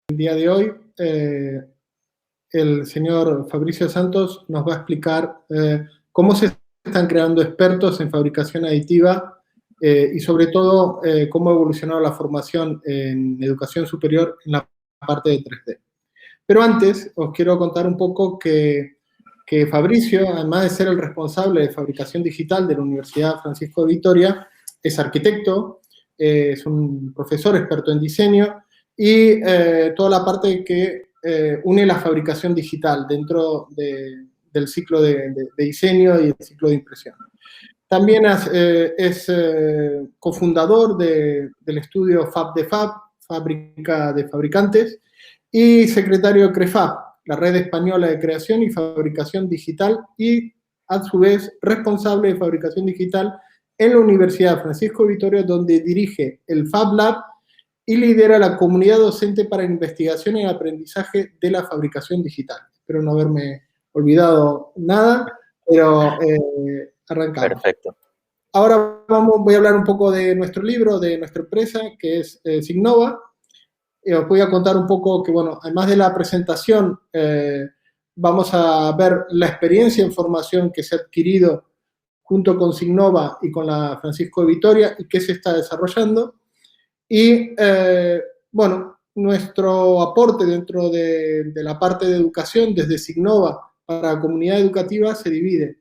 El día de hoy, el señor Fabricio Santos nos va a explicar cómo se están creando expertos en fabricación aditiva y sobre todo cómo ha evolucionado la formación en educación superior en la parte de 3D. Pero antes os quiero contar un poco que Fabricio, además de ser el responsable de fabricación digital de la Universidad Francisco de Vitoria, es arquitecto, es un profesor experto en diseño y toda la parte que une la fabricación digital dentro del ciclo de diseño y el ciclo de impresión. También es cofundador del estudio Fab de Fab, Fábrica de Fabricantes, y secretario de CREFAB, la Red Española de Creación y Fabricación Digital, y a su vez responsable de fabricación digital en la Universidad Francisco de Vitoria, donde dirige el Fab Lab y lidera la comunidad docente para investigación y aprendizaje de la fabricación digital. Espero no haberme olvidado nada, pero arrancamos. Perfecto. Ahora voy a hablar un poco de nuestro libro, de nuestra empresa, que es Signova. Os voy a contar un poco que, bueno, además de la presentación, vamos a ver la experiencia en formación que se ha adquirido junto con Signova y con la Francisco de Vitoria y que se está desarrollando. Y, bueno, nuestro aporte dentro de la parte de educación desde Signova para la comunidad educativa se divide.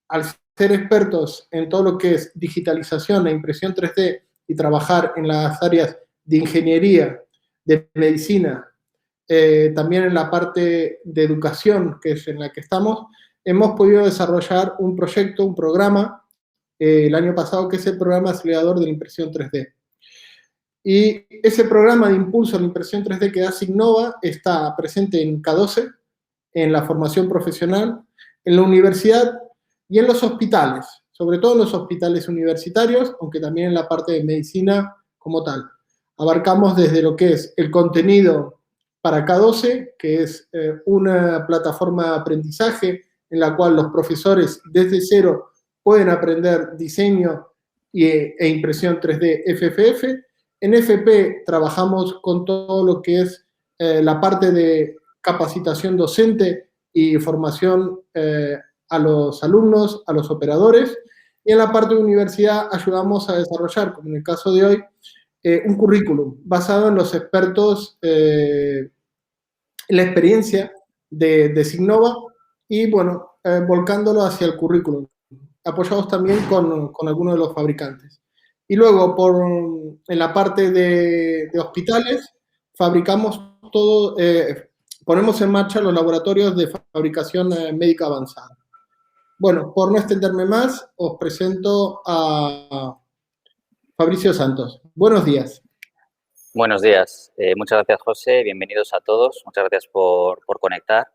Al ser expertos en todo lo que es digitalización e impresión 3D y trabajar en las áreas de ingeniería, de medicina, también en la parte de educación, que es en la que estamos, hemos podido desarrollar un proyecto, un programa, el año pasado, que es el programa acelerador de la impresión 3D. Y ese programa de impulso a la impresión 3D que da Signova está presente en K12, en la formación profesional, en la universidad y en los hospitales, sobre todo en los hospitales universitarios, aunque también en la parte de medicina como tal. Abarcamos desde lo que es el contenido para K12, que es una plataforma de aprendizaje en la cual los profesores desde cero pueden aprender diseño e impresión 3D FFF. En FP trabajamos con todo lo que es la parte de capacitación docente y formación a los alumnos, a los operadores. Y en la parte de universidad ayudamos a desarrollar, como en el caso de hoy, un currículum basado en los expertos, en la experiencia de Signova y, bueno, volcándolo hacia el currículum, apoyados también con algunos de los fabricantes. Y luego, en la parte de hospitales, fabricamos todo, ponemos en marcha los laboratorios de fabricación médica avanzada. Bueno, por no extenderme más, os presento a Fabricio Santos. Buenos días. Buenos días. Muchas gracias, José. Bienvenidos a todos. Muchas gracias por conectar.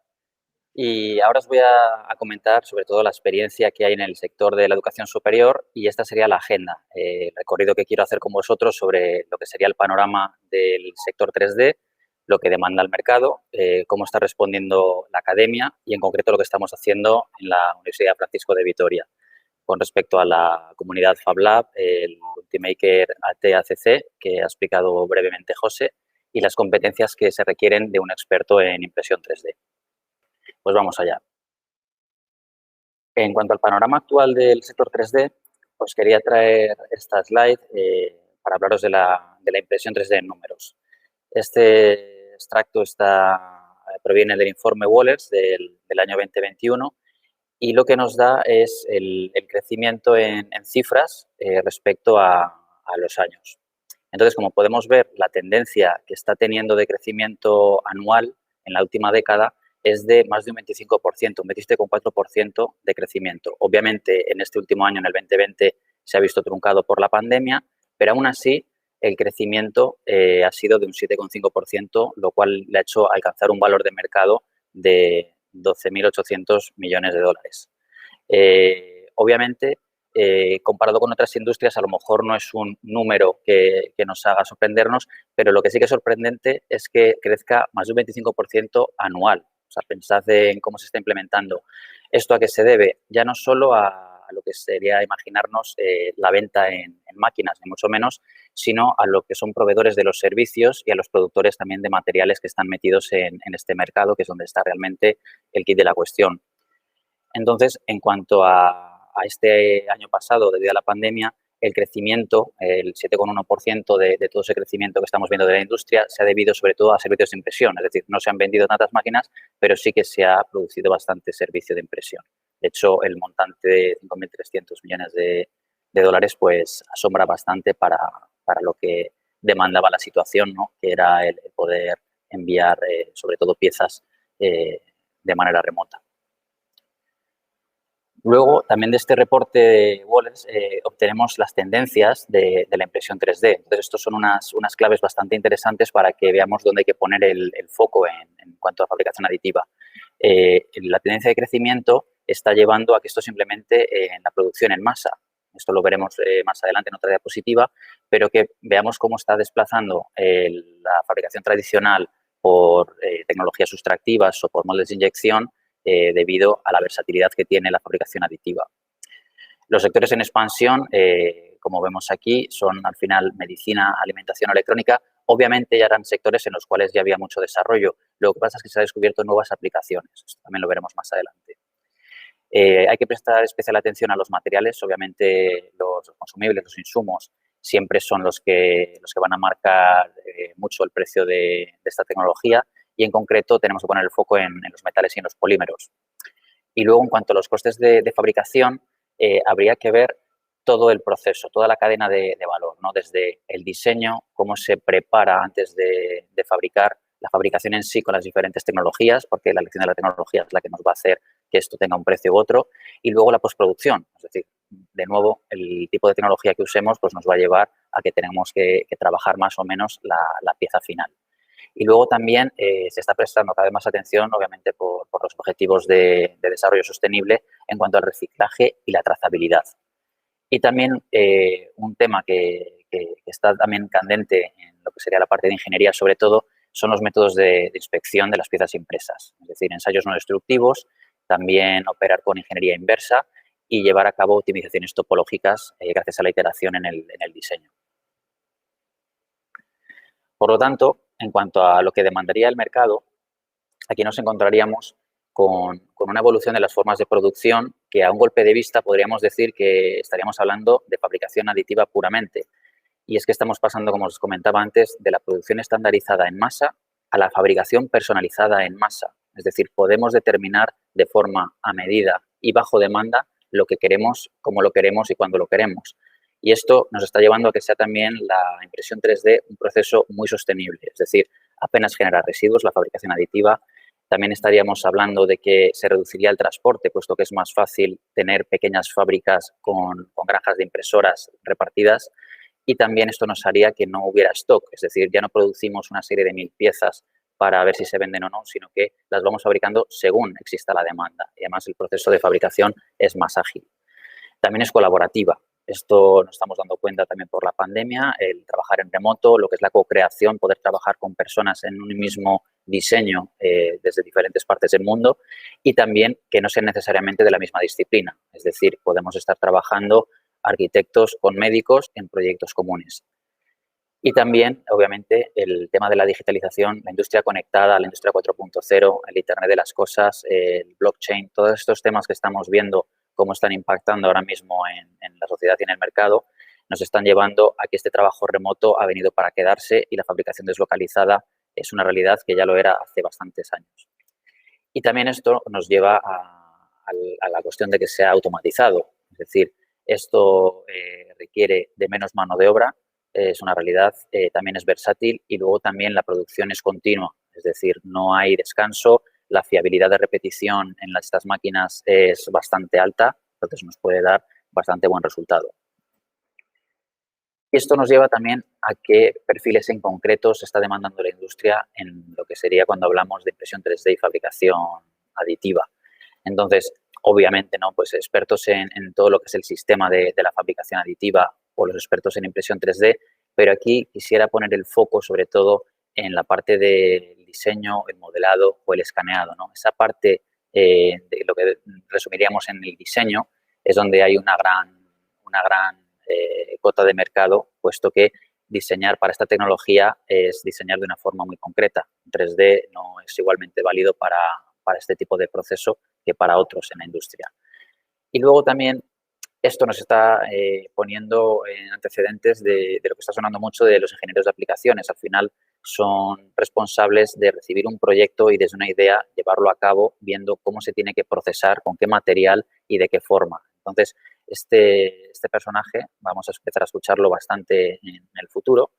Y ahora os voy a comentar sobre todo la experiencia que hay en el sector de la educación superior y esta sería la agenda, el recorrido que quiero hacer con vosotros sobre lo que sería el panorama del sector 3D, lo que demanda el mercado, cómo está respondiendo la academia y en concreto lo que estamos haciendo en la Universidad Francisco de Vitoria con respecto a la comunidad Fab Lab, el Ultimaker AT-ACC, que ha explicado brevemente José, y las competencias que se requieren de un experto en impresión 3D. Pues vamos allá. En cuanto al panorama actual del sector 3D, os quería traer esta slide para hablaros de la impresión 3D en números. Este extracto proviene del informe Wohlers del año 2021 y lo que nos da es el crecimiento en cifras respecto a los años. Entonces, como podemos ver, la tendencia que está teniendo de crecimiento anual en la última década es de más de un 25%, un 27,4% de crecimiento. Obviamente, en este último año, en el 2020, se ha visto truncado por la pandemia, pero aún así el crecimiento ha sido de un 7,5%, lo cual le ha hecho alcanzar un valor de mercado de 12.800 millones de dólares. Obviamente, comparado con otras industrias, a lo mejor no es un número que nos haga sorprendernos, pero lo que sí que es sorprendente es que crezca más de un 25% anual. O sea, pensad en cómo se está implementando. ¿Esto a qué se debe? Ya no solo a a lo que sería imaginarnos la venta en máquinas, ni mucho menos, sino a lo que son proveedores de los servicios y a los productores también de materiales que están metidos en este mercado, que es donde está realmente el quid de la cuestión. Entonces, en cuanto a este año pasado, debido a la pandemia, el crecimiento, el 7,1% de todo ese crecimiento que estamos viendo de la industria, se ha debido sobre todo a servicios de impresión. Es decir, no se han vendido tantas máquinas, pero sí que se ha producido bastante servicio de impresión. De hecho, el montante de 5.300 millones de dólares pues asombra bastante para lo que demandaba la situación, ¿no? Que era el poder enviar, sobre todo, piezas de manera remota. Luego, también de este reporte de Wallace, obtenemos las tendencias de la impresión 3D. Entonces, estos son unas claves bastante interesantes para que veamos dónde hay que poner el foco en cuanto a fabricación aditiva. La tendencia de crecimiento está llevando a que esto simplemente en la producción en masa, esto lo veremos más adelante en otra diapositiva, pero que veamos cómo está desplazando la fabricación tradicional por tecnologías sustractivas o por moldes de inyección debido a la versatilidad que tiene la fabricación aditiva. Los sectores en expansión, como vemos aquí, son al final medicina, alimentación, electrónica. Obviamente ya eran sectores en los cuales ya había mucho desarrollo. Lo que pasa es que se han descubierto nuevas aplicaciones. Esto también lo veremos más adelante. Hay que prestar especial atención a los materiales. Obviamente los consumibles, los insumos, siempre son los que van a marcar mucho el precio de esta tecnología. Y en concreto tenemos que poner el foco en los metales y en los polímeros. Y luego, en cuanto a los costes de fabricación, habría que ver todo el proceso, toda la cadena de valor, ¿no? Desde el diseño, cómo se prepara antes de fabricar, la fabricación en sí con las diferentes tecnologías, porque la elección de la tecnología es la que nos va a hacer que esto tenga un precio u otro, y luego la postproducción, es decir, de nuevo, el tipo de tecnología que usemos pues nos va a llevar a que tenemos que trabajar más o menos la pieza final. Y luego también se está prestando cada vez más atención, obviamente, por los objetivos de desarrollo sostenible en cuanto al reciclaje y la trazabilidad. Y también un tema que está también candente en lo que sería la parte de ingeniería, sobre todo, son los métodos de inspección de las piezas impresas. Es decir, ensayos no destructivos, también operar con ingeniería inversa y llevar a cabo optimizaciones topológicas gracias a la iteración en el diseño. Por lo tanto, en cuanto a lo que demandaría el mercado, aquí nos encontraríamos con una evolución de las formas de producción que a un golpe de vista podríamos decir que estaríamos hablando de fabricación aditiva puramente. Y es que estamos pasando, como os comentaba antes, de la producción estandarizada en masa a la fabricación personalizada en masa. Es decir, podemos determinar de forma a medida y bajo demanda lo que queremos, cómo lo queremos y cuándo lo queremos. Y esto nos está llevando a que sea también la impresión 3D un proceso muy sostenible, es decir, apenas genera residuos la fabricación aditiva. También estaríamos hablando de que se reduciría el transporte, puesto que es más fácil tener pequeñas fábricas con granjas de impresoras repartidas. Y también esto nos haría que no hubiera stock, es decir, ya no producimos una serie de 1000 piezas para ver si se venden o no, sino que las vamos fabricando según exista la demanda. Y además el proceso de fabricación es más ágil. También es colaborativa. Esto nos estamos dando cuenta también por la pandemia, el trabajar en remoto, lo que es la co-creación, poder trabajar con personas en un mismo diseño desde diferentes partes del mundo y también que no sean necesariamente de la misma disciplina. Es decir, podemos estar trabajando arquitectos con médicos en proyectos comunes. Y también, obviamente, el tema de la digitalización, la industria conectada, la industria 4.0, el Internet de las cosas, el blockchain, todos estos temas que estamos viendo cómo están impactando ahora mismo en la sociedad y en el mercado, nos están llevando a que este trabajo remoto ha venido para quedarse y la fabricación deslocalizada es una realidad que ya lo era hace bastantes años. Y también esto nos lleva a la cuestión de que sea automatizado, es decir, esto requiere de menos mano de obra, es una realidad, también es versátil y luego también la producción es continua, es decir, no hay descanso, la fiabilidad de repetición en estas máquinas es bastante alta, entonces nos puede dar bastante buen resultado. Y esto nos lleva también a qué perfiles en concreto se está demandando la industria en lo que sería cuando hablamos de impresión 3D y fabricación aditiva. Entonces, obviamente, ¿no? Pues expertos en todo lo que es el sistema de la fabricación aditiva o los expertos en impresión 3D, pero aquí quisiera poner el foco sobre todo en la parte del diseño, el modelado o el escaneado, ¿no? Esa parte de lo que resumiríamos en el diseño es donde hay una gran cota de mercado, puesto que diseñar para esta tecnología es diseñar de una forma muy concreta. 3D no es igualmente válido para este tipo de proceso que para otros en la industria. Y luego también esto nos está poniendo en antecedentes de lo que está sonando mucho de los ingenieros de aplicaciones. Al final son responsables de recibir un proyecto y desde una idea llevarlo a cabo viendo cómo se tiene que procesar, con qué material y de qué forma. Entonces, este personaje vamos a empezar a escucharlo bastante en el futuro.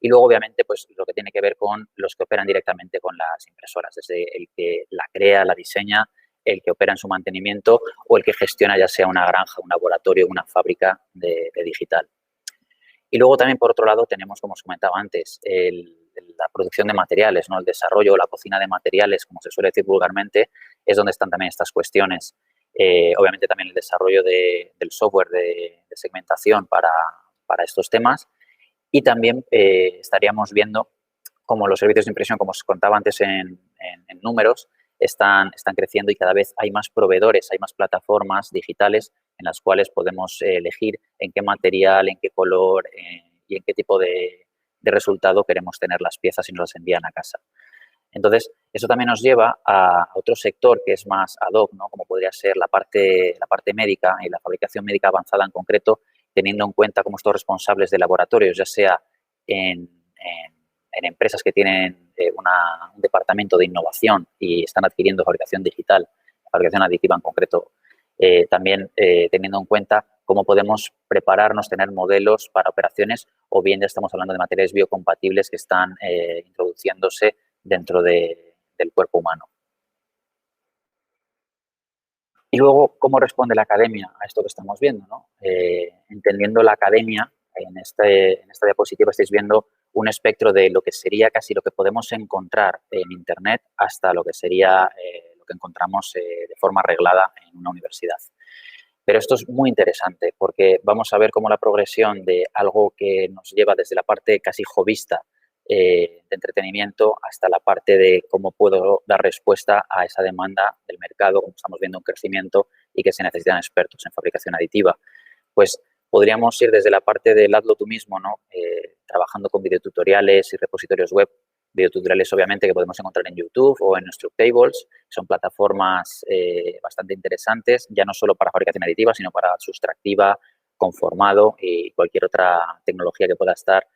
Y luego, obviamente, pues lo que tiene que ver con los que operan directamente con las impresoras, desde el que la crea, la diseña, el que opera en su mantenimiento o el que gestiona ya sea una granja, un laboratorio, una fábrica de digital. Y luego también, por otro lado, tenemos, como os comentaba antes, la producción de materiales, ¿no? El desarrollo o la cocina de materiales, como se suele decir vulgarmente, es donde están también estas cuestiones. Obviamente también el desarrollo del software de segmentación para estos temas. Y también estaríamos viendo cómo los servicios de impresión, como os contaba antes en números, están creciendo y cada vez hay más proveedores, hay más plataformas digitales en las cuales podemos elegir en qué material, en qué color y en qué tipo de resultado queremos tener las piezas y nos las envían a casa. Entonces, eso también nos lleva a otro sector que es más ad hoc, ¿no? Como podría ser la parte médica y la fabricación médica avanzada en concreto, teniendo en cuenta cómo estos responsables de laboratorios, ya sea en empresas que tienen un departamento de innovación y están adquiriendo fabricación digital, fabricación aditiva en concreto, también teniendo en cuenta cómo podemos prepararnos, tener modelos para operaciones, o bien ya estamos hablando de materiales biocompatibles que están introduciéndose dentro del cuerpo humano. Y luego, ¿cómo responde la academia a esto que estamos viendo, ¿no? Entendiendo la academia, en esta diapositiva estáis viendo un espectro de lo que sería casi lo que podemos encontrar en Internet hasta lo que sería lo que encontramos de forma reglada en una universidad. Pero esto es muy interesante porque vamos a ver cómo la progresión de algo que nos lleva desde la parte casi hobbyista de entretenimiento hasta la parte de cómo puedo dar respuesta a esa demanda del mercado, como estamos viendo un crecimiento y que se necesitan expertos en fabricación aditiva. Pues podríamos ir desde la parte del hazlo tú mismo, ¿no? Trabajando con videotutoriales y repositorios web, videotutoriales obviamente que podemos encontrar en YouTube o en Instructables. Son plataformas bastante interesantes, ya no solo para fabricación aditiva, sino para sustractiva, conformado y cualquier otra tecnología que pueda estar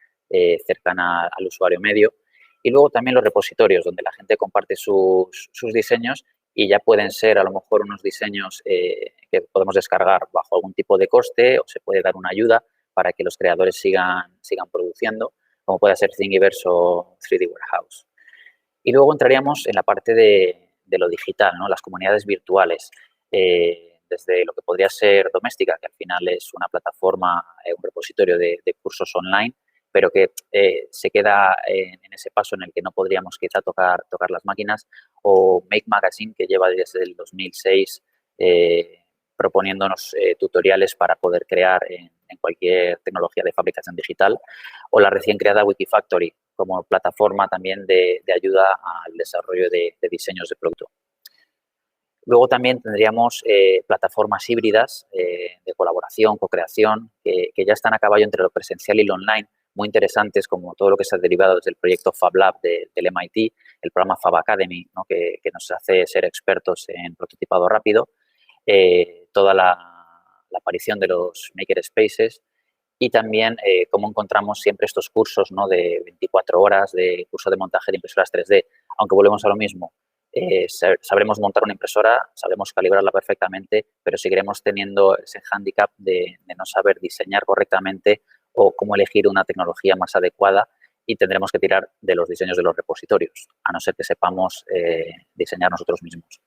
cercana al usuario medio. Y luego también los repositorios, donde la gente comparte sus diseños y ya pueden ser a lo mejor unos diseños que podemos descargar bajo algún tipo de coste o se puede dar una ayuda para que los creadores sigan produciendo, como puede ser Thingiverse o 3D Warehouse. Y luego entraríamos en la parte de lo digital, ¿no? Las comunidades virtuales, desde lo que podría ser Doméstica, que al final es una plataforma, un repositorio de cursos online, pero que se queda en ese paso en el que no podríamos quizá tocar las máquinas, o Make Magazine, que lleva desde el 2006 proponiéndonos tutoriales para poder crear en cualquier tecnología de fabricación digital, o la recién creada Wikifactory, como plataforma también de ayuda al desarrollo de diseños de producto. Luego también tendríamos plataformas híbridas de colaboración, co-creación, que ya están a caballo entre lo presencial y lo online, muy interesantes, como todo lo que se ha derivado desde el proyecto Fab Lab del MIT, el programa Fab Academy, ¿no? que nos hace ser expertos en prototipado rápido, toda la aparición de los makerspaces y también cómo encontramos siempre estos cursos, ¿no? De 24 horas de curso de montaje de impresoras 3D. Aunque volvemos a lo mismo, sabremos montar una impresora, sabremos calibrarla perfectamente, pero seguiremos teniendo ese hándicap de no saber diseñar correctamente o cómo elegir una tecnología más adecuada, y tendremos que tirar de los diseños de los repositorios, a no ser que sepamos diseñar nosotros mismos.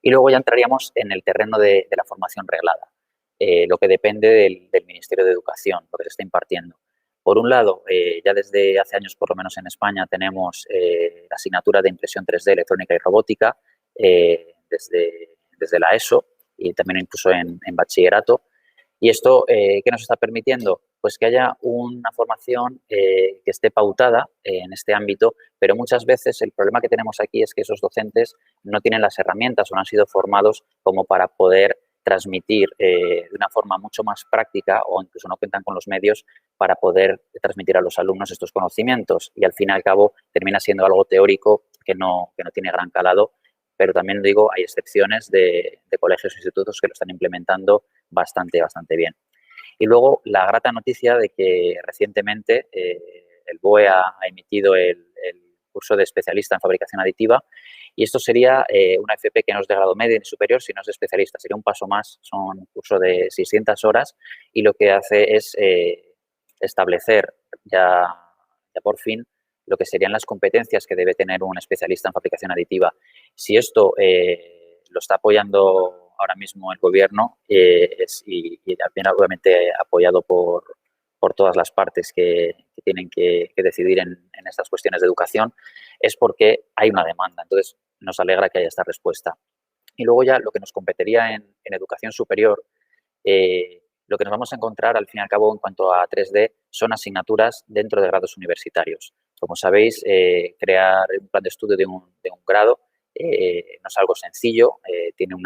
Y luego ya entraríamos en el terreno de la formación reglada, lo que depende del Ministerio de Educación, lo que se está impartiendo. Por un lado, ya desde hace años, por lo menos en España, tenemos la asignatura de impresión 3D, electrónica y robótica, desde la ESO y también incluso en bachillerato. ¿Y esto qué nos está permitiendo? Pues que haya una formación que esté pautada en este ámbito, pero muchas veces el problema que tenemos aquí es que esos docentes no tienen las herramientas o no han sido formados como para poder transmitir de una forma mucho más práctica o incluso no cuentan con los medios para poder transmitir a los alumnos estos conocimientos y al fin y al cabo termina siendo algo teórico que no tiene gran calado, pero también digo, hay excepciones de colegios e institutos que lo están implementando bastante bien. Y luego la grata noticia de que recientemente el BOE ha emitido el curso de especialista en fabricación aditiva y esto sería una FP que no es de grado medio ni superior, sino es de especialista. Sería un paso más, son un curso de 600 horas y lo que hace es establecer ya por fin lo que serían las competencias que debe tener un especialista en fabricación aditiva. Si esto lo está apoyando ahora mismo el gobierno y también obviamente apoyado por todas las partes que tienen que decidir en estas cuestiones de educación, es porque hay una demanda. Entonces, nos alegra que haya esta respuesta. Y luego ya lo que nos competiría en educación superior, lo que nos vamos a encontrar al fin y al cabo en cuanto a 3D son asignaturas dentro de grados universitarios. Como sabéis, crear un plan de estudio de un grado no es algo sencillo, tiene un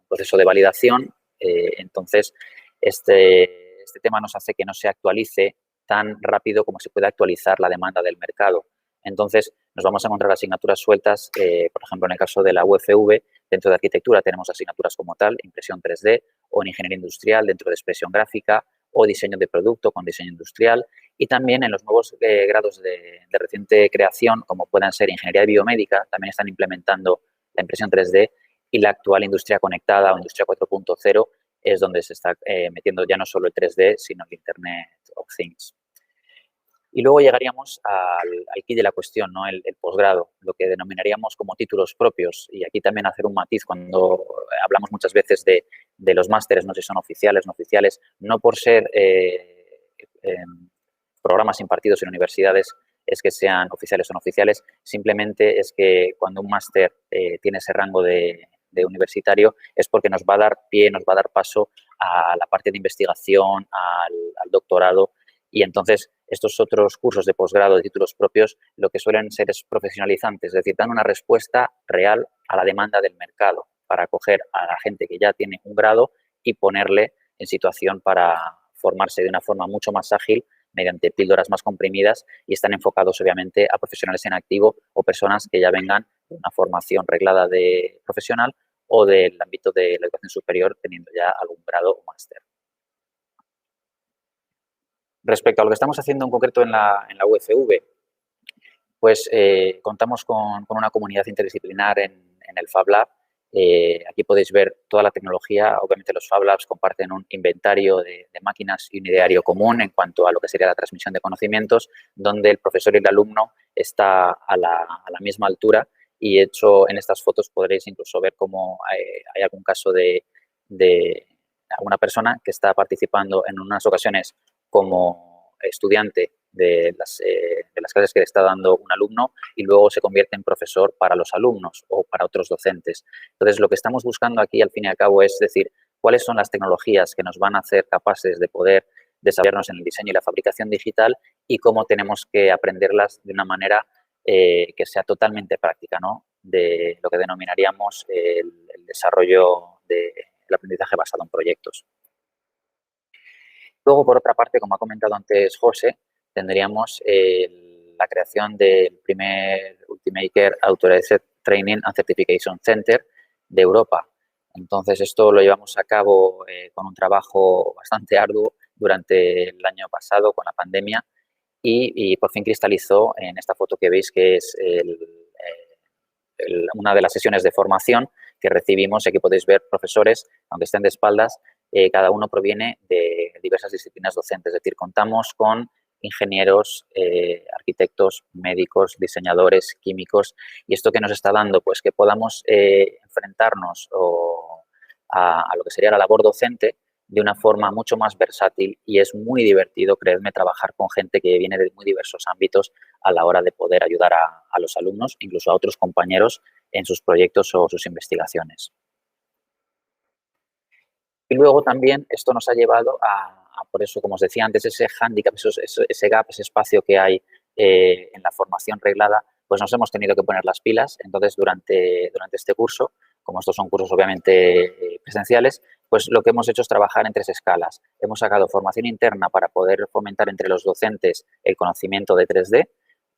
proceso de validación, entonces este tema nos hace que no se actualice tan rápido como se puede actualizar la demanda del mercado. Entonces, nos vamos a encontrar asignaturas sueltas, por ejemplo, en el caso de la UFV, dentro de arquitectura tenemos asignaturas como tal, impresión 3D, o en ingeniería industrial dentro de expresión gráfica, o diseño de producto con diseño industrial, y también en los nuevos grados de reciente creación, como puedan ser ingeniería biomédica, también están implementando la impresión 3D y la actual industria conectada o industria 4.0 es donde se está metiendo ya no solo el 3D, sino el Internet of Things. Y luego llegaríamos al quid de la cuestión, ¿no? El posgrado, lo que denominaríamos como títulos propios. Y aquí también hacer un matiz cuando hablamos muchas veces de los másteres, no sé si son oficiales, no oficiales, no por ser programas impartidos en universidades es que sean oficiales o no oficiales, simplemente es que cuando un máster tiene ese rango de universitario es porque nos va a dar pie, nos va a dar paso a la parte de investigación, al doctorado. Y entonces, estos otros cursos de posgrado de títulos propios lo que suelen ser es profesionalizantes, es decir, dan una respuesta real a la demanda del mercado para acoger a la gente que ya tiene un grado y ponerle en situación para formarse de una forma mucho más ágil mediante píldoras más comprimidas y están enfocados, obviamente, a profesionales en activo o personas que ya vengan de una formación reglada de profesional o del ámbito de la educación superior teniendo ya algún grado o máster. Respecto a lo que estamos haciendo en concreto en la UFV, pues contamos con una comunidad interdisciplinar en el Fab Lab. Aquí podéis ver toda la tecnología. Obviamente los Fab Labs comparten un inventario de máquinas y un ideario común en cuanto a lo que sería la transmisión de conocimientos, donde el profesor y el alumno está a la misma altura y hecho en estas fotos podréis incluso ver cómo hay algún caso de alguna persona que está participando en unas ocasiones como estudiante de las clases que le está dando un alumno y luego se convierte en profesor para los alumnos o para otros docentes. Entonces, lo que estamos buscando aquí, al fin y al cabo, es decir, cuáles son las tecnologías que nos van a hacer capaces de poder desarrollarnos en el diseño y la fabricación digital y cómo tenemos que aprenderlas de una manera que sea totalmente práctica, ¿no? De lo que denominaríamos el desarrollo del aprendizaje basado en proyectos. Luego, por otra parte, como ha comentado antes José, tendríamos la creación del primer Ultimaker Authorized Training and Certification Center de Europa. Entonces, esto lo llevamos a cabo con un trabajo bastante arduo durante el año pasado con la pandemia y por fin cristalizó en esta foto que veis que es una de las sesiones de formación que recibimos. Aquí podéis ver profesores, aunque estén de espaldas, cada uno proviene de diversas disciplinas docentes, es decir, contamos con ingenieros, arquitectos, médicos, diseñadores, químicos, y esto que nos está dando, pues que podamos enfrentarnos a lo que sería la labor docente de una forma mucho más versátil y es muy divertido, creedme, trabajar con gente que viene de muy diversos ámbitos a la hora de poder ayudar a los alumnos, incluso a otros compañeros en sus proyectos o sus investigaciones. Y luego también esto nos ha llevado por eso, como os decía antes, ese hándicap, ese gap, ese espacio que hay en la formación reglada, pues nos hemos tenido que poner las pilas. Entonces, durante este curso, como estos son cursos obviamente presenciales, Pues lo que hemos hecho es trabajar en 3 escalas. Hemos sacado formación interna para poder fomentar entre los docentes el conocimiento de 3D.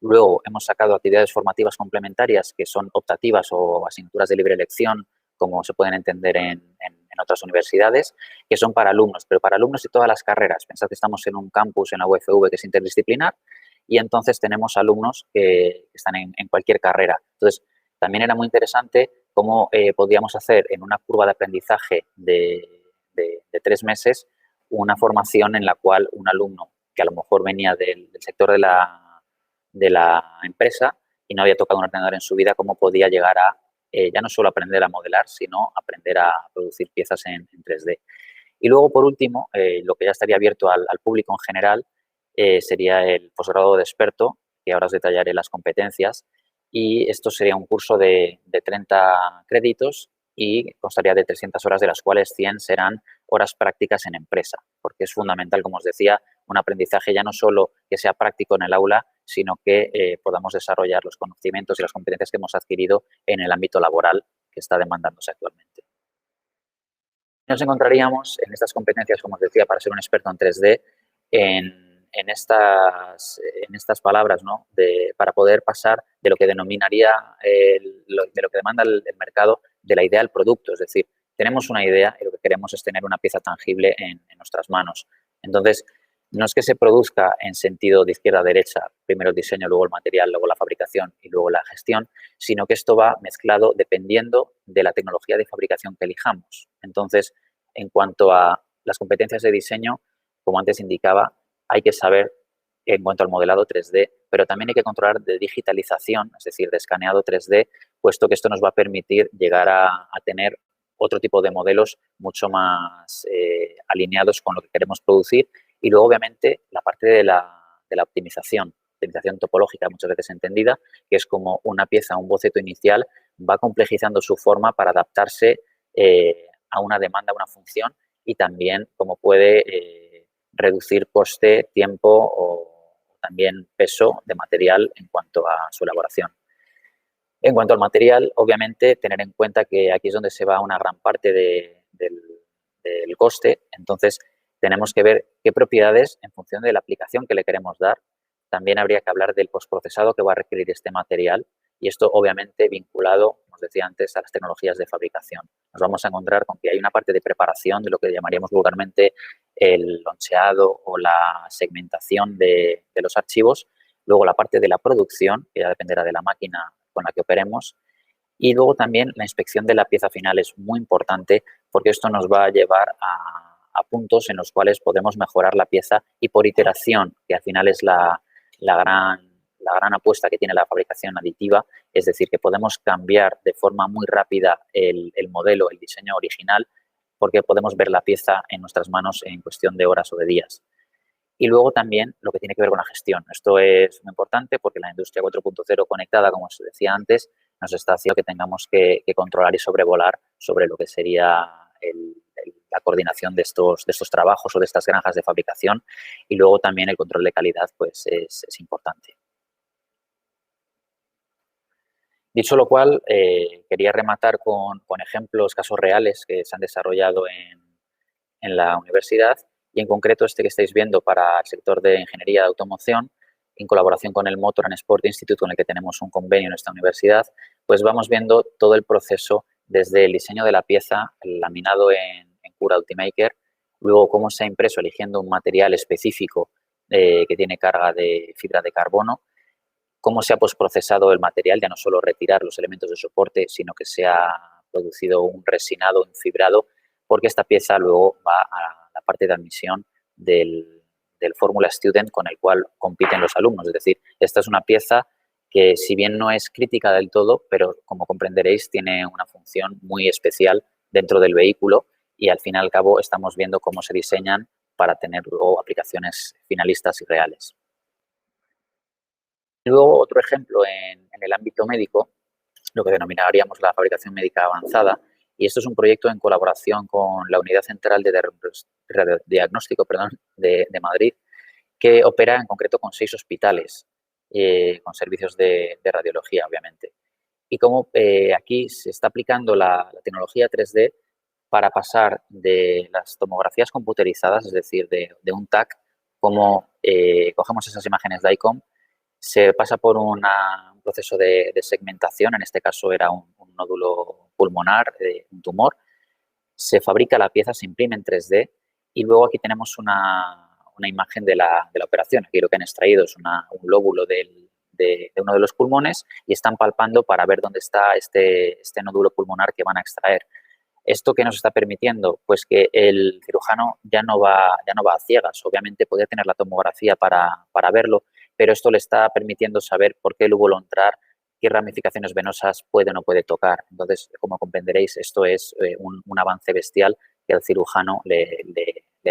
Luego hemos sacado actividades formativas complementarias que son optativas o asignaturas de libre elección, como se pueden entender en otras universidades, que son para alumnos, pero para alumnos de todas las carreras. Pensad que estamos en un campus en la UFV que es interdisciplinar y entonces tenemos alumnos que están en cualquier carrera. Entonces, también era muy interesante cómo podíamos hacer en una curva de aprendizaje de 3 meses una formación en la cual un alumno que a lo mejor venía del sector de la empresa y no había tocado un ordenador en su vida, cómo podía llegar a ya no solo aprender a modelar, sino aprender a producir piezas en 3D. Y luego, por último, lo que ya estaría abierto al público en general sería el posgrado de experto, que ahora os detallaré las competencias, y esto sería un curso de 30 créditos y constaría de 300 horas, de las cuales 100 serán horas prácticas en empresa, porque es fundamental, como os decía, un aprendizaje ya no solo que sea práctico en el aula, sino que podamos desarrollar los conocimientos y las competencias que hemos adquirido en el ámbito laboral que está demandándose actualmente. Nos encontraríamos en estas competencias, como os decía, para ser un experto en 3D, en estas palabras, ¿no? Para poder pasar de lo que denominaría, de lo que demanda el mercado, de la idea al producto. Es decir, tenemos una idea y lo que queremos es tener una pieza tangible en nuestras manos. Entonces, no es que se produzca en sentido de izquierda a derecha, primero el diseño, luego el material, luego la fabricación y luego la gestión, sino que esto va mezclado dependiendo de la tecnología de fabricación que elijamos. Entonces, en cuanto a las competencias de diseño, como antes indicaba, hay que saber en cuanto al modelado 3D, pero también hay que controlar de digitalización, es decir, de escaneado 3D, puesto que esto nos va a permitir llegar a tener otro tipo de modelos mucho más alineados con lo que queremos producir. Y luego, obviamente, la parte de la optimización topológica, muchas veces entendida, que es como una pieza, un boceto inicial, va complejizando su forma para adaptarse a una demanda, a una función, y también cómo puede reducir coste, tiempo o también peso de material en cuanto a su elaboración. En cuanto al material, obviamente, tener en cuenta que aquí es donde se va una gran parte del coste. Entonces, tenemos que ver qué propiedades, en función de la aplicación que le queremos dar. También habría que hablar del postprocesado que va a requerir este material, y esto, obviamente, vinculado, como os decía antes, a las tecnologías de fabricación. Nos vamos a encontrar con que hay una parte de preparación de lo que llamaríamos vulgarmente el loncheado o la segmentación de los archivos. Luego, la parte de la producción, que ya dependerá de la máquina con la que operemos. Y luego también la inspección de la pieza final es muy importante, porque esto nos va a llevar a puntos en los cuales podemos mejorar la pieza, y por iteración, que al final es la gran apuesta que tiene la fabricación aditiva, es decir, que podemos cambiar de forma muy rápida el modelo, el diseño original, porque podemos ver la pieza en nuestras manos en cuestión de horas o de días. Y luego también lo que tiene que ver con la gestión. Esto es muy importante porque la industria 4.0 conectada, como os decía antes, nos está haciendo que tengamos que controlar y sobrevolar sobre lo que sería la coordinación de estos trabajos o de estas granjas de fabricación, y luego también el control de calidad pues es importante. Dicho lo cual, quería rematar con ejemplos, casos reales que se han desarrollado en la universidad, y en concreto este que estáis viendo para el sector de ingeniería de automoción, en colaboración con el Motor and Sport Institute, con el que tenemos un convenio en esta universidad, pues vamos viendo todo el proceso desde el diseño de la pieza, el laminado en Cura Ultimaker, luego cómo se ha impreso eligiendo un material específico que tiene carga de fibra de carbono, cómo se ha postprocesado el material, ya no solo retirar los elementos de soporte, sino que se ha producido un resinado, un fibrado, porque esta pieza luego va a la parte de admisión del Formula Student con el cual compiten los alumnos. Es decir, esta es una pieza que, si bien no es crítica del todo, pero como comprenderéis, tiene una función muy especial dentro del vehículo, y al fin y al cabo estamos viendo cómo se diseñan para tener luego aplicaciones finalistas y reales. Y luego, otro ejemplo en el ámbito médico, lo que denominaríamos la fabricación médica avanzada, y esto es un proyecto en colaboración con la Unidad Central de Radiodiagnóstico de Madrid, que opera en concreto con 6 hospitales, con servicios de radiología, obviamente. Y cómo aquí se está aplicando la tecnología 3D para pasar de las tomografías computerizadas, es decir, de un TAC, como cogemos esas imágenes de ICOM, se pasa por un proceso de segmentación, en este caso era un nódulo pulmonar, un tumor, se fabrica la pieza, se imprime en 3D y luego aquí tenemos una imagen de la operación. Aquí lo que han extraído es un lóbulo de uno de los pulmones y están palpando para ver dónde está este nódulo pulmonar que van a extraer. ¿Esto qué nos está permitiendo? Pues que el cirujano ya no va a ciegas. Obviamente puede tener la tomografía para verlo, pero esto le está permitiendo saber por qué lóbulo entrar, qué ramificaciones venosas puede o no puede tocar. Entonces, como comprenderéis, esto es un avance bestial que al cirujano le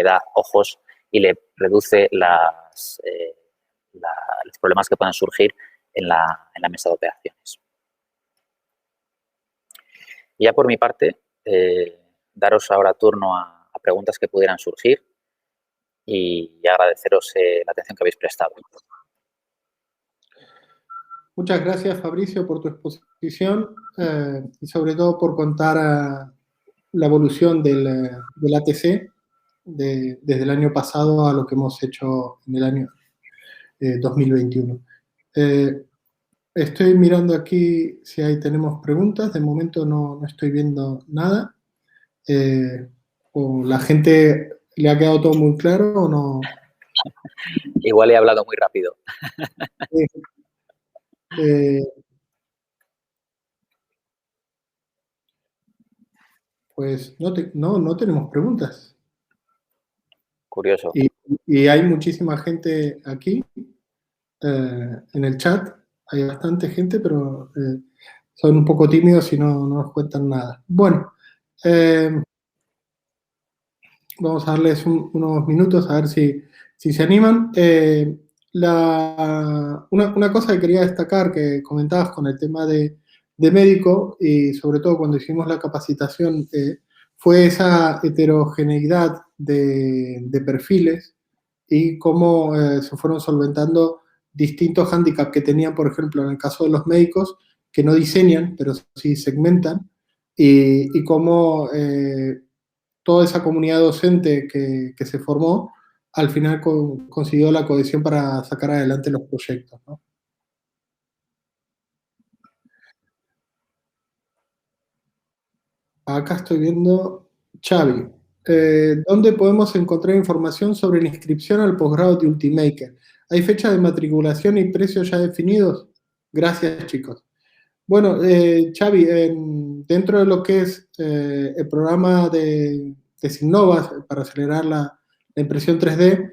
da ojos y le reduce los problemas que puedan surgir en la mesa de operaciones. Ya por mi parte, daros ahora turno a preguntas que pudieran surgir y agradeceros la atención que habéis prestado. Muchas gracias, Fabricio, por tu exposición y sobre todo por contar la evolución del ATC desde el año pasado a lo que hemos hecho en el año 2021. Estoy mirando aquí si ahí tenemos preguntas. De momento no estoy viendo nada. ¿O la gente le ha quedado todo muy claro o no? Igual he hablado muy rápido. Pues no tenemos preguntas. Curioso. Y hay muchísima gente aquí en el chat. Hay bastante gente, pero son un poco tímidos y no nos cuentan nada. Bueno, vamos a darles unos minutos a ver si se animan. Una cosa que quería destacar que comentabas con el tema de médico y sobre todo cuando hicimos la capacitación fue esa heterogeneidad de perfiles y cómo se fueron solventando distintos hándicaps que tenían, por ejemplo, en el caso de los médicos, que no diseñan, pero sí segmentan, y cómo toda esa comunidad docente que se formó, al final consiguió la cohesión para sacar adelante los proyectos, ¿no? Acá estoy viendo, Xavi, ¿dónde podemos encontrar información sobre la inscripción al posgrado de Ultimaker? ¿Hay fecha de matriculación y precios ya definidos? Gracias, chicos. Bueno, Xavi, dentro de lo que es el programa de Signova para acelerar la impresión 3D,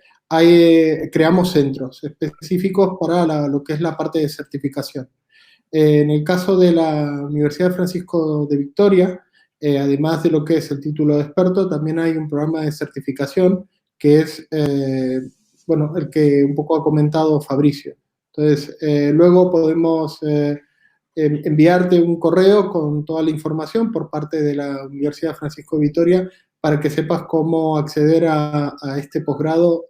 creamos centros específicos para lo que es la parte de certificación. En el caso de la Universidad de Francisco de Vitoria, además de lo que es el título de experto, también hay un programa de certificación que es, bueno, el que un poco ha comentado Fabricio. Entonces, luego podemos enviarte un correo con toda la información por parte de la Universidad de Francisco de Vitoria para que sepas cómo acceder a este posgrado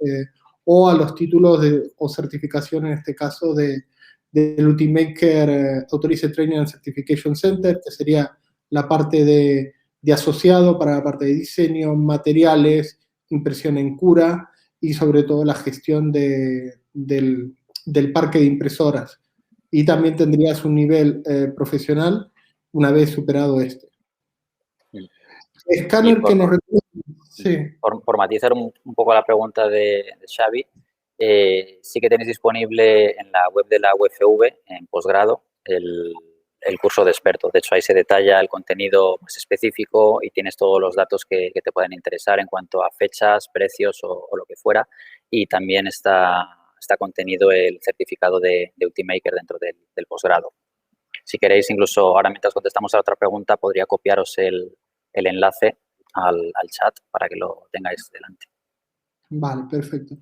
o a los títulos o certificación, en este caso, del Ultimaker Authorized Training and Certification Center, que sería la parte de asociado para la parte de diseño, materiales, impresión en cura y sobre todo la gestión del parque de impresoras. Y también tendrías un nivel profesional una vez superado este. Escáner que nos recomienda. Sí. Por matizar un poco la pregunta de Xavi, sí que tenéis disponible en la web de la UFV, en posgrado, el curso de experto. De hecho, ahí se detalla el contenido más específico y tienes todos los datos que te pueden interesar en cuanto a fechas, precios o lo que fuera. Y también está contenido el certificado de Ultimaker dentro del posgrado. Si queréis, incluso ahora mientras contestamos a otra pregunta, podría copiaros el enlace al chat para que lo tengáis delante. Vale, perfecto.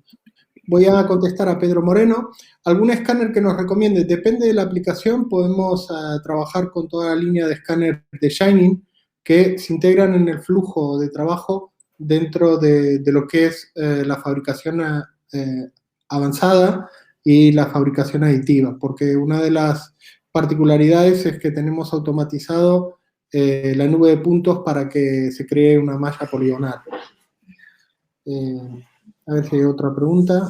Voy a contestar a Pedro Moreno. ¿Algún escáner que nos recomiende? Depende de la aplicación, podemos trabajar con toda la línea de escáner de Shining que se integran en el flujo de trabajo dentro de lo que es la fabricación avanzada y la fabricación aditiva, porque una de las particularidades es que tenemos automatizado la nube de puntos para que se cree una malla poligonal. A ver si hay otra pregunta.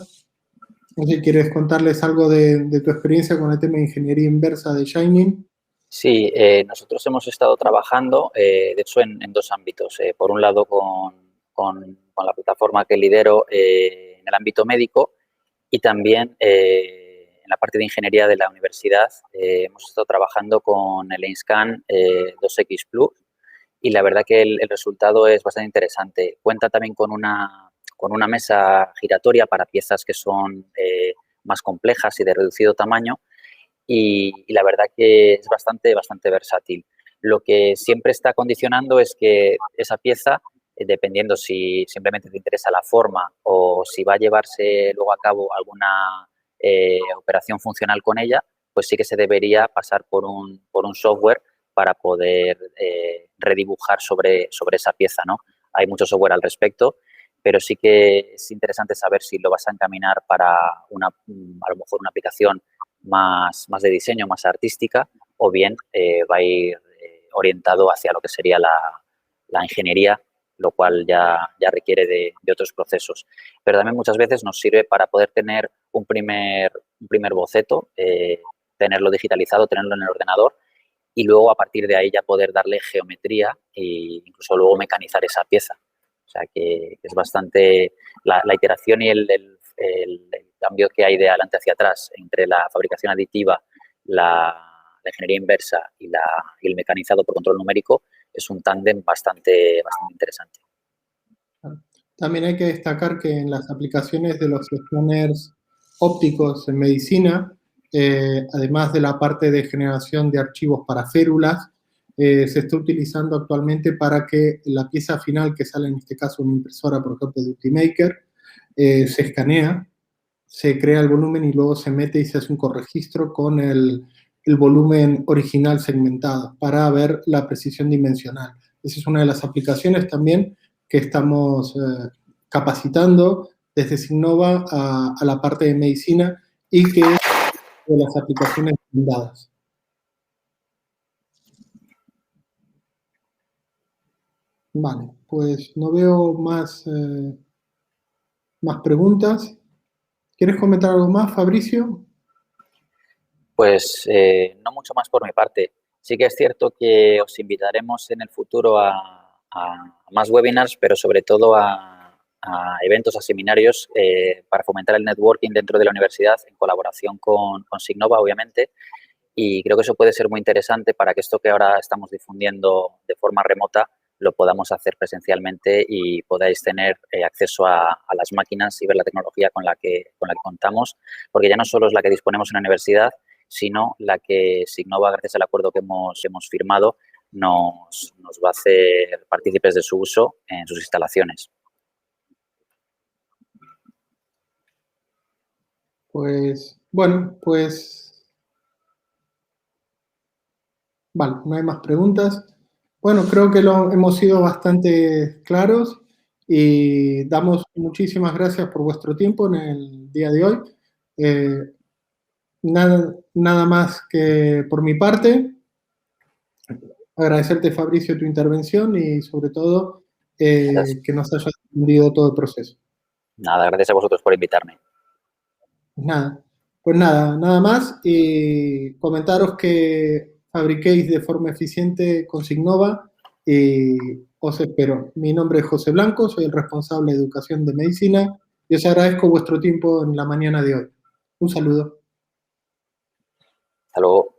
No sé si quieres contarles algo de tu experiencia con el tema de ingeniería inversa de Shining. Sí, nosotros hemos estado trabajando, de hecho, en dos ámbitos. Por un lado, con la plataforma que lidero en el ámbito médico y también en la parte de ingeniería de la universidad. Hemos estado trabajando con el Ainscan 2X Plus y la verdad que el resultado es bastante interesante. Cuenta también con una mesa giratoria para piezas que son más complejas y de reducido tamaño. Y la verdad que es bastante versátil. Lo que siempre está condicionando es que esa pieza, dependiendo si simplemente te interesa la forma o si va a llevarse luego a cabo alguna operación funcional con ella, pues sí que se debería pasar por un software para poder redibujar sobre esa pieza, ¿no? Hay mucho software al respecto, pero sí que es interesante saber si lo vas a encaminar para a lo mejor una aplicación más de diseño, más artística, o bien va a ir orientado hacia lo que sería la ingeniería, lo cual ya requiere de otros procesos. Pero también muchas veces nos sirve para poder tener un primer boceto, tenerlo digitalizado, tenerlo en el ordenador y luego a partir de ahí ya poder darle geometría e incluso luego mecanizar esa pieza. O sea que es bastante la iteración y el cambio que hay de adelante hacia atrás entre la fabricación aditiva, la ingeniería inversa y el mecanizado por control numérico es un tándem bastante interesante. También hay que destacar que en las aplicaciones de los escáneres ópticos en medicina, además de la parte de generación de archivos para férulas, se está utilizando actualmente para que la pieza final que sale, en este caso una impresora, por ejemplo, de Ultimaker, se escanea, se crea el volumen y luego se mete y se hace un corregistro con el volumen original segmentado para ver la precisión dimensional. Esa es una de las aplicaciones también que estamos capacitando desde Signova a la parte de medicina y que es de las aplicaciones dadas. Vale, pues no veo más preguntas. ¿Quieres comentar algo más, Fabricio? Pues no mucho más por mi parte. Sí que es cierto que os invitaremos en el futuro a más webinars, pero sobre todo a eventos, a seminarios para fomentar el networking dentro de la universidad en colaboración con Signova, obviamente. Y creo que eso puede ser muy interesante para que esto que ahora estamos difundiendo de forma remota lo podamos hacer presencialmente y podáis tener acceso a las máquinas y ver la tecnología con la que contamos, porque ya no solo es la que disponemos en la universidad, sino la que Signova, gracias al acuerdo que hemos firmado, nos va a hacer partícipes de su uso en sus instalaciones. Pues, bueno, pues, vale, no hay más preguntas. Bueno, creo que hemos sido bastante claros y damos muchísimas gracias por vuestro tiempo en el día de hoy. Nada más que por mi parte, agradecerte, Fabricio, tu intervención y sobre todo que nos hayas entendido todo el proceso. Nada, gracias a vosotros por invitarme. Pues nada más y comentaros que fabriquéis de forma eficiente con Signova y os espero. Mi nombre es José Blanco, soy el responsable de Educación de Medicina y os agradezco vuestro tiempo en la mañana de hoy. Un saludo. Hasta luego.